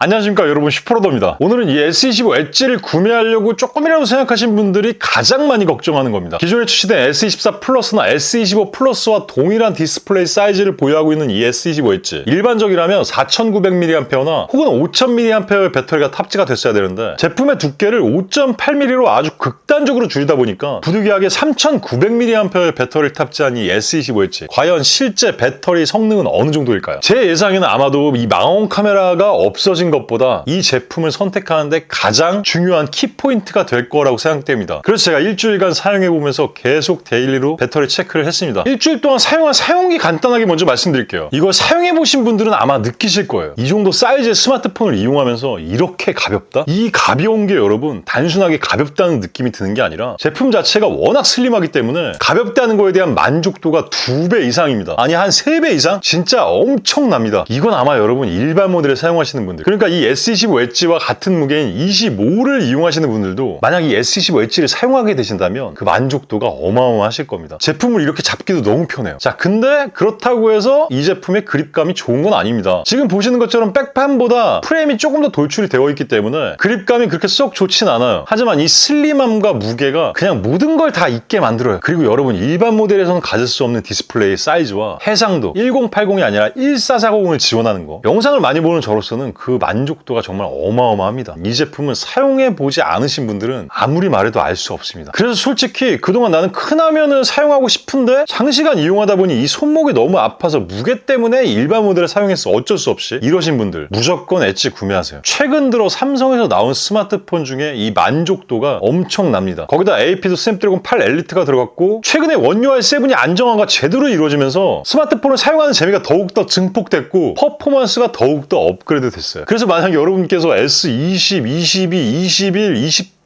안녕하십니까 여러분, 슈퍼로더입니다. 오늘은 이 S25 엣지를 구매하려고 조금이라도 생각하신 분들이 가장 많이 걱정하는 겁니다. 기존에 출시된 S24 플러스나 S25 플러스와 동일한 디스플레이 사이즈를 보유하고 있는 이 S25 엣지, 일반적이라면 4900mAh나 혹은 5000mAh의 배터리가 탑재가 됐어야 되는데 제품의 두께를 5.8mm로 아주 극단적으로 줄이다 보니까 부득이하게 3900mAh의 배터리를 탑재한 이 S25 엣지, 과연 실제 배터리 성능은 어느 정도일까요? 제 예상에는 아마도 이 망원 카메라가 없어진 것보다 이 제품을 선택하는데 가장 중요한 키포인트가 될 거라고 생각됩니다. 그래서 제가 일주일간 사용해보면서 계속 데일리로 배터리 체크를 했습니다. 일주일 동안 사용한 사용기 간단하게 먼저 말씀드릴게요. 이걸 사용해보신 분들은 아마 느끼실 거예요. 이 정도 사이즈의 스마트폰을 이용하면서 이렇게 가볍다? 이 가벼운 게 여러분 단순하게 가볍다는 느낌이 드는 게 아니라 제품 자체가 워낙 슬림하기 때문에 가볍다는 거에 대한 만족도가 2배 이상입니다. 아니 한 3배 이상? 진짜 엄청납니다. 이건 아마 여러분 일반 모델을 사용하시는 분들, 그러니까 이 S25 엣지와 같은 무게인 25를 이용하시는 분들도 만약 이 S25 엣지를 사용하게 되신다면 그 만족도가 어마어마하실 겁니다. 제품을 이렇게 잡기도 너무 편해요. 자, 근데 그렇다고 해서 이 제품의 그립감이 좋은 건 아닙니다. 지금 보시는 것처럼 백판보다 프레임이 조금 더 돌출이 되어 있기 때문에 그립감이 그렇게 썩 좋진 않아요. 하지만 이 슬림함과 무게가 그냥 모든 걸 다 있게 만들어요. 그리고 여러분, 일반 모델에서는 가질 수 없는 디스플레이 사이즈와 해상도, 1080이 아니라 1440을 지원하는 거, 영상을 많이 보는 저로서는 그 만족도가 정말 어마어마합니다. 이 제품은 사용해보지 않으신 분들은 아무리 말해도 알 수 없습니다. 그래서 솔직히 그동안 나는 큰 화면을 사용하고 싶은데 장시간 이용하다 보니 이 손목이 너무 아파서 무게 때문에 일반 모델을 사용해서 어쩔 수 없이 이러신 분들 무조건 엣지 구매하세요. 최근 들어 삼성에서 나온 스마트폰 중에 이 만족도가 엄청납니다. 거기다 AP도 스냅드래곤 8 엘리트가 들어갔고 최근에 원 UI 7이 안정화가 제대로 이루어지면서 스마트폰을 사용하는 재미가 더욱더 증폭됐고 퍼포먼스가 더욱더 업그레이드 됐어요. 그래서 만약 여러분께서 S20, 22, 21,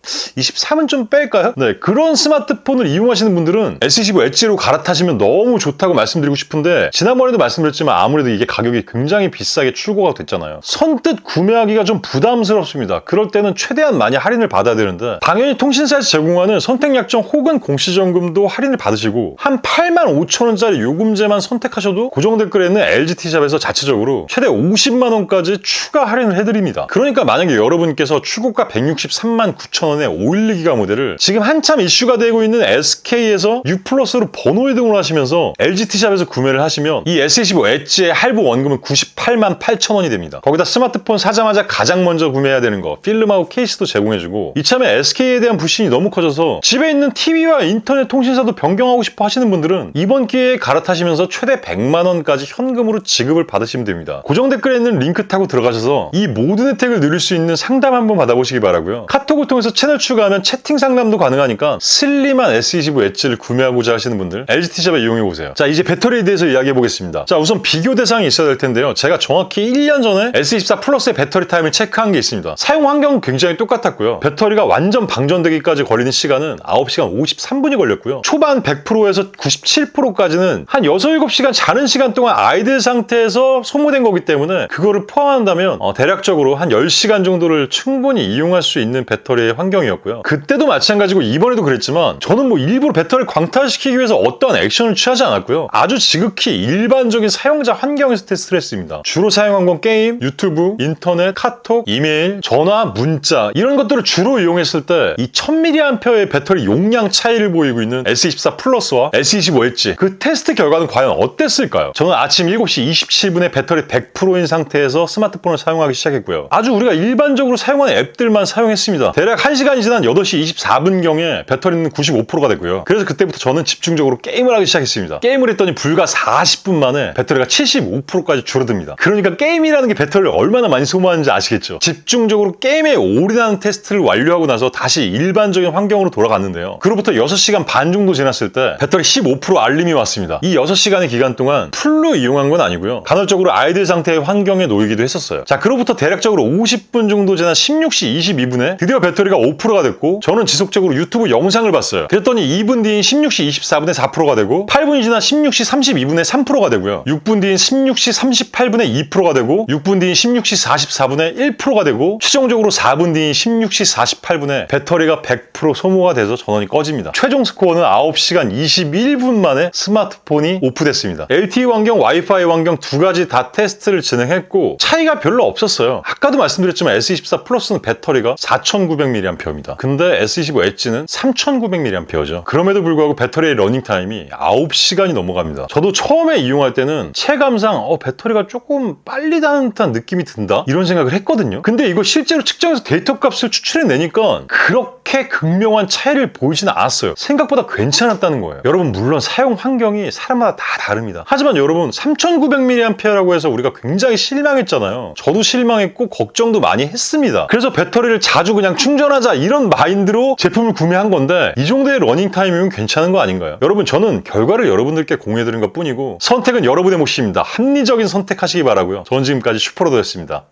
23은 좀 뺄까요? 네, 그런 스마트폰을 이용하시는 분들은 S25 엣지로 갈아타시면 너무 좋다고 말씀드리고 싶은데, 지난번에도 말씀드렸지만 아무래도 이게 가격이 굉장히 비싸게 출고가 됐잖아요. 선뜻 구매하기가 좀 부담스럽습니다. 그럴 때는 최대한 많이 할인을 받아야 되는데, 당연히 통신사에서 제공하는 선택약정 혹은 공시정금도 할인을 받으시고 한 85,000원짜리 요금제만 선택하셔도 고정 댓글에 있는 LGT샵에서 자체적으로 최대 50만원까지 추가 할인을 해드립니다. 그러니까 만약에 여러분께서 출고가 163만 9천원 의 512기가 모델을 지금 한참 이슈가 되고 있는 SK에서 U 플러스로 번호 이동을 하시면서 LGT샵에서 구매를 하시면 이 S25 엣지의 할부 원금은 98만 8천원이 됩니다. 거기다 스마트폰 사자마자 가장 먼저 구매해야 되는 거 필름하고 케이스도 제공해주고, 이참에 SK에 대한 불신이 너무 커져서 집에 있는 TV와 인터넷 통신사도 변경하고 싶어 하시는 분들은 이번 기회에 갈아타시면서 최대 100만원까지 현금으로 지급을 받으시면 됩니다. 고정 댓글에 있는 링크 타고 들어가셔서 이 모든 혜택을 누릴 수 있는 상담 한번 받아보시기 바라고요. 카톡을 통해서 채널 추가하면 채팅 상담도 가능하니까 슬림한 S25 엣지를 구매하고자 하시는 분들 LGT샵에 이용해보세요. 자, 이제 배터리에 대해서 이야기해보겠습니다. 자, 우선 비교 대상이 있어야 될 텐데요. 제가 정확히 1년 전에 S24 플러스의 배터리 타임을 체크한 게 있습니다. 사용 환경은 굉장히 똑같았고요. 배터리가 완전 방전되기까지 걸리는 시간은 9시간 53분이 걸렸고요. 초반 100%에서 97%까지는 한 6, 7시간 자는 시간 동안 아이들 상태에서 소모된 거기 때문에 그거를 포함한다면 대략적으로 한 10시간 정도를 충분히 이용할 수 있는 배터리의 환경이었고요. 그때도 마찬가지고 이번에도 그랬지만 저는 뭐 일부러 배터리를 광탈시키기 위해서 어떠한 액션을 취하지 않았고요. 아주 지극히 일반적인 사용자 환경에서 테스트를 했습니다. 주로 사용한 건 게임, 유튜브, 인터넷, 카톡, 이메일, 전화, 문자 이런 것들을 주로 이용했을 때 이 1000mAh의 배터리 용량 차이를 보이고 있는 S24 플러스와 S25 엣지, 그 테스트 결과는 과연 어땠을까요? 저는 아침 7시 27분에 배터리 100%인 상태에서 스마트폰을 사용하기 시작했고요. 아주 우리가 일반적으로 사용하는 앱들만 사용했습니다. 대략 1시간이 지난 8시 24분경에 배터리는 95%가 됐고요. 그래서 그때부터 저는 집중적으로 게임을 하기 시작했습니다. 게임을 했더니 불과 40분 만에 배터리가 75%까지 줄어듭니다. 그러니까 게임이라는 게 배터리를 얼마나 많이 소모하는지 아시겠죠? 집중적으로 게임에 올인하는 테스트를 완료하고 나서 다시 일반적인 환경으로 돌아갔는데요. 그로부터 6시간 반 정도 지났을 때 배터리 15% 알림이 왔습니다. 이 6시간의 기간 동안 풀로 이용한 건 아니고요. 간헐적으로 아이들 상태의 환경에 놓이기도 했었어요. 자, 그로부터 대략적으로 50분 정도 지난 16시 22분에 드디어 배터리가 5%가 됐고, 저는 지속적으로 유튜브 영상을 봤어요. 그랬더니 2분 뒤인 16시 24분에 4%가 되고, 8분이 지난 16시 32분에 3%가 되고요. 6분 뒤인 16시 38분에 2%가 되고, 6분 뒤인 16시 44분에 1%가 되고, 최종적으로 4분 뒤인 16시 48분에 배터리가 100% 소모가 돼서 전원이 꺼집니다. 최종 스코어는 9시간 21분 만에 스마트폰이 오프됐습니다. LTE 환경, 와이파이 환경 두 가지 다 테스트를 진행했고 차이가 별로 없었어요. 아까도 말씀드렸지만 S24 플러스는 배터리가 4900mAh입니다. 근데 S25 엣지는 3900mAh죠. 그럼에도 불구하고 배터리의 러닝타임이 9시간이 넘어갑니다. 저도 처음에 이용할 때는 체감상 배터리가 조금 빨리 닿는 듯한 느낌이 든다? 이런 생각을 했거든요. 근데 이거 실제로 측정해서 데이터 값을 추출해내니까 그렇게 극명한 차이를 보이지는 않았어요. 생각보다 괜찮았다는 거예요. 여러분 물론 사용 환경이 사람마다 다 다릅니다. 하지만 여러분 3900mAh라고 해서 우리가 굉장히 실망했잖아요. 저도 실망했고 걱정도 많이 했습니다. 그래서 배터리를 자주 그냥 충전하자 이런 마인드로 제품을 구매한 건데 이 정도의 러닝타임이면 괜찮은 거 아닌가요? 여러분 저는 결과를 여러분들께 공유해드린 것 뿐이고 선택은 여러분의 몫입니다. 합리적인 선택하시기 바라고요. 저는 지금까지 슈퍼로더였습니다.